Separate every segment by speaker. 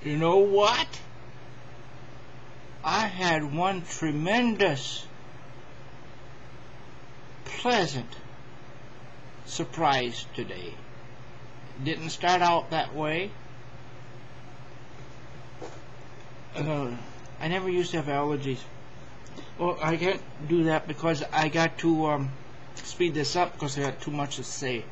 Speaker 1: You know what? I had one tremendous, pleasant surprise today. Didn't start out that way. I never used to have allergies. Well, I can't do that because I got to speed this up because I got too much to say.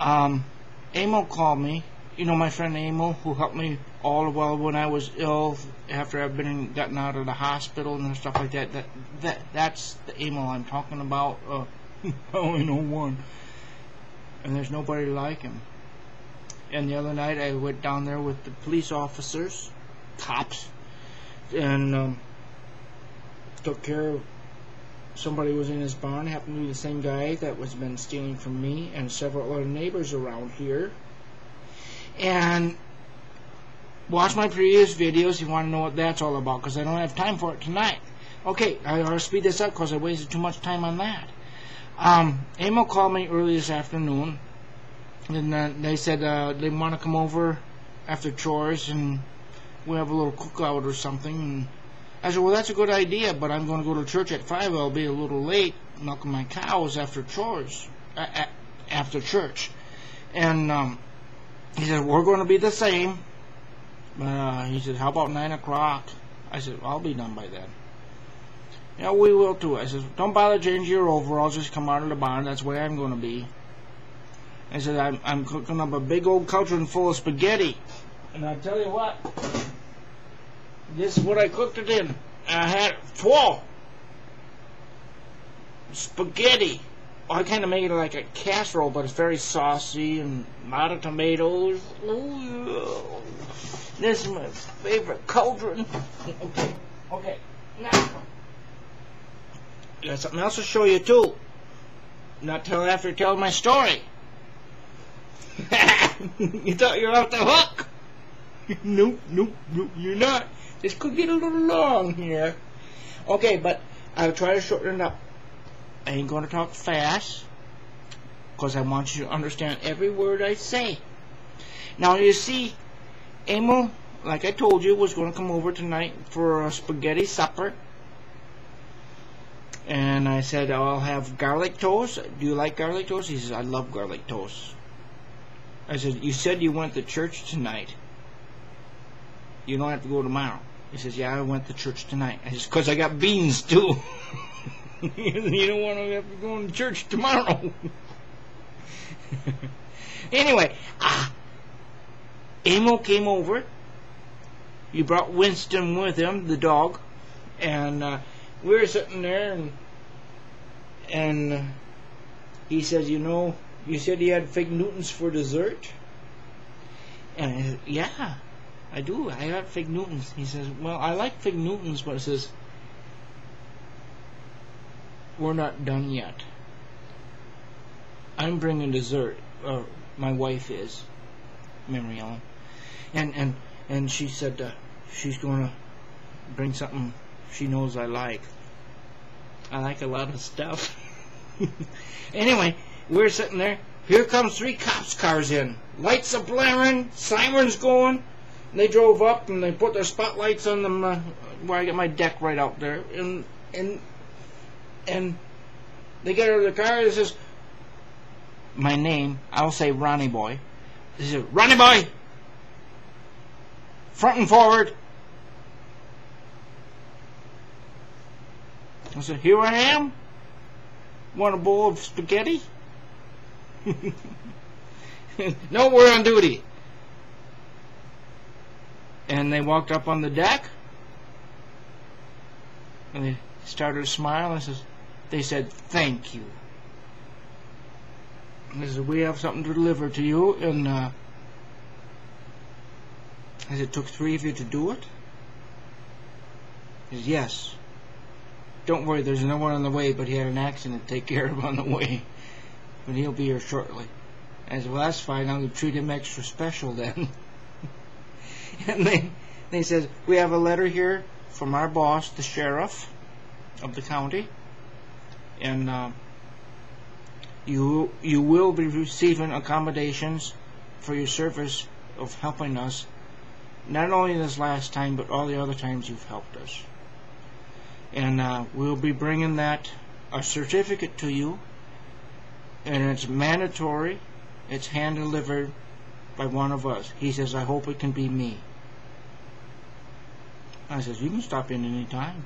Speaker 1: Emil called me. You know my friend Emil, who helped me all the while when I was ill after I've been gotten out of the hospital and stuff like that. That's the Emil I'm talking about. I only know one, and there's nobody like him. And the other night I went down there with the police officers, cops, and took care of somebody who was in his barn. Happened to be the same guy that was been stealing from me and several other neighbors around here. And watch my previous videos if you want to know what that's all about, because I don't have time for it tonight. Okay, I'll speed this up because I wasted too much time on that. Emil called me early this afternoon, and they said they want to come over after chores and we'll have a little cookout or something. And I said, well, that's a good idea, but I'm going to go to church at 5. I'll be a little late milking my cows after chores, after church. And he said, we're going to be the same. He said, how about 9 o'clock? I said, well, I'll be done by then. Yeah, we will too. I said, don't bother changing your overalls, just come out of the barn. That's where I'm going to be. I said, I'm cooking up a big old cauldron full of spaghetti. And I'll tell you what, this is what I cooked it in. I had 4 spaghetti. I kind of made it like a casserole, but it's very saucy and a lot of tomatoes. Ooh, this is my favorite cauldron. Okay. Now, I got something else to show you too. Not till after telling my story. You thought you were off the hook? Nope, you're not. This could get a little long here. Okay, but I'll try to shorten it up. I ain't going to talk fast because I want you to understand every word I say. Now, you see, Emil, like I told you, was going to come over tonight for a spaghetti supper. And I said, I'll have garlic toast. Do you like garlic toast? He says, I love garlic toast. I said, you said you went to church tonight. You don't have to go tomorrow. He says, yeah, I went to church tonight. I said, because I got beans too. You don't want to have to go to church tomorrow. Anyway, Emil came over. He brought Winston with him, the dog, and we were sitting there, and he says, you know, you said you had fig Newtons for dessert? And I said, yeah, I do. I got fig Newtons. He says, well, I like fig Newtons, but it says, we're not done yet. I'm bringing dessert, or my wife is, Mary Ellen, and she said she's going to bring something she knows I like. I like a lot of stuff. Anyway, we're sitting there. Here comes 3 cops cars in. Lights are blaring, sirens going. And they drove up and they put their spotlights on them where I got my deck right out there. And they get out of the car and it says, my name, I'll say Ronnie Boy. They said, Ronnie Boy! Front and forward! I said, here I am. Want a bowl of spaghetti? No, we're on duty. And they walked up on the deck. And they started to smile. And they said, thank you. And they said, we have something to deliver to you. And I said, it took 3 of you to do it? He said, yes. Don't worry, there's no one on the way, but he had an accident to take care of on the way. But he'll be here shortly. I said, well, that's fine. I'm going to treat him extra special then. And they said, we have a letter here from our boss, the sheriff of the county. And you will be receiving accommodations for your service of helping us not only this last time, but all the other times you've helped us. And we'll be bringing a certificate to you, and it's mandatory. It's hand delivered by one of us. He says, I hope it can be me. I says, you can stop in any time.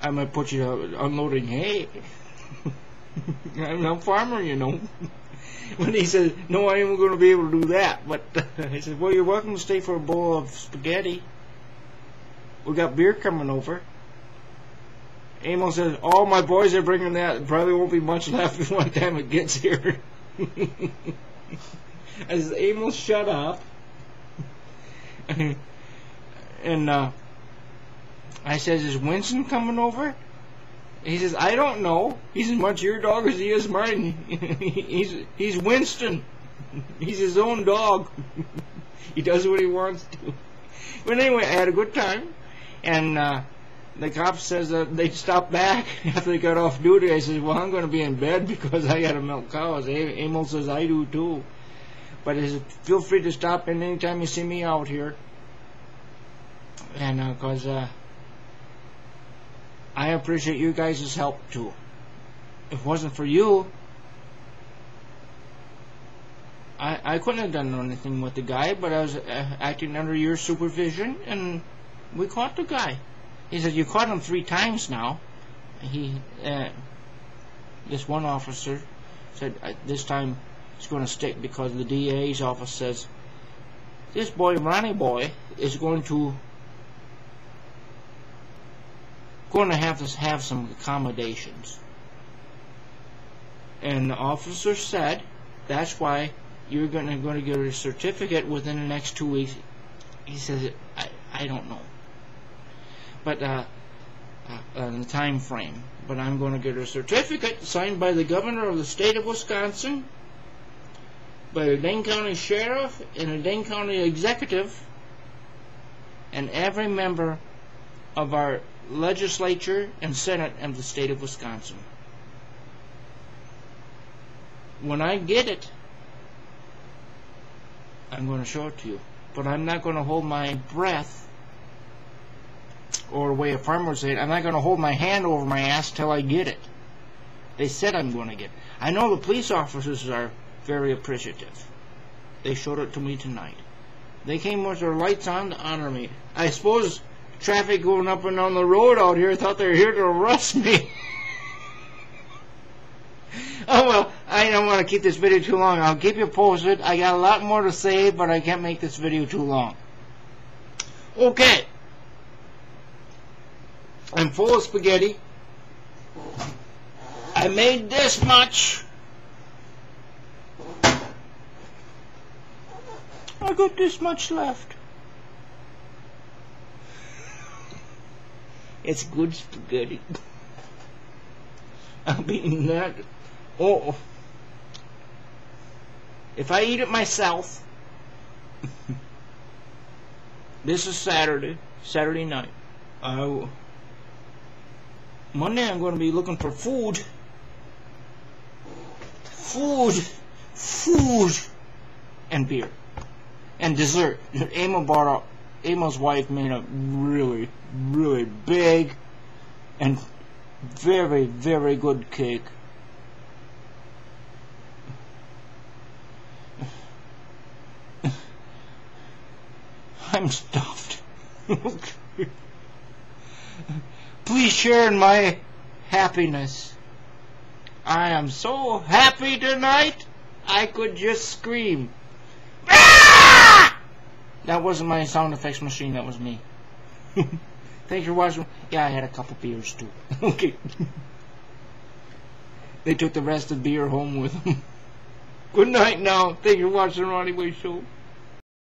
Speaker 1: I might put you unloading hay. I'm a farmer, you know. But he said, no, I ain't going to be able to do that. But I said, well, you're welcome to stay for a bowl of spaghetti. We got beer coming over. Amos says, all my boys are bringing that. Probably won't be much left by the time it gets here. I said, Amos, shut up. And I says, is Winston coming over? He says, I don't know. He's as much your dog as he is mine. He's Winston. He's his own dog. He does what he wants to. But anyway, I had a good time. And the cop says that they stopped back after they got off duty. I says, well, I'm going to be in bed because I got to milk cows. Amos says, I do too. But he says, feel free to stop in anytime you see me out here. And because I appreciate you guys' help too. If it wasn't for you, I couldn't have done anything with the guy, but I was acting under your supervision, and we caught the guy. He said, you caught him 3 times now. This one officer said, this time it's going to stick because the DA's office says, this boy, Ronnie boy, is going to have some accommodations. And the officer said, that's why you're going to get a certificate within the next 2 weeks. He says, I don't know. But the time frame. But I'm going to get a certificate signed by the governor of the state of Wisconsin, by the Dane County Sheriff, and the Dane County Executive, and every member of our legislature and Senate of the state of Wisconsin. When I get it, I'm going to show it to you. But I'm not going to hold my breath, or the way a farmer would say it, I'm not going to hold my hand over my ass till I get it. They said I'm going to get it. I know the police officers are very appreciative. They showed it to me tonight. They came with their lights on to honor me. I suppose traffic going up and down the road out here thought they were here to arrest me. Oh well, I don't want to keep this video too long. I'll keep you posted. I got a lot more to say, but I can't make this video too long. Okay. I'm full of spaghetti. I made this much. I got this much left. It's good spaghetti. I'll be eating that. Oh, if I eat it myself, this is Saturday night. Monday I'm going to be looking for food, and beer, and dessert. Emma's wife made a really, really big and very, very good cake. I'm stuffed. Please share in my happiness. I am so happy tonight, I could just scream. Ah! That wasn't my sound effects machine, that was me. Thanks for watching. Yeah, I had a couple beers too. Okay. They took the rest of the beer home with them. Good night now. Thanks for watching the Ronnie Way Show.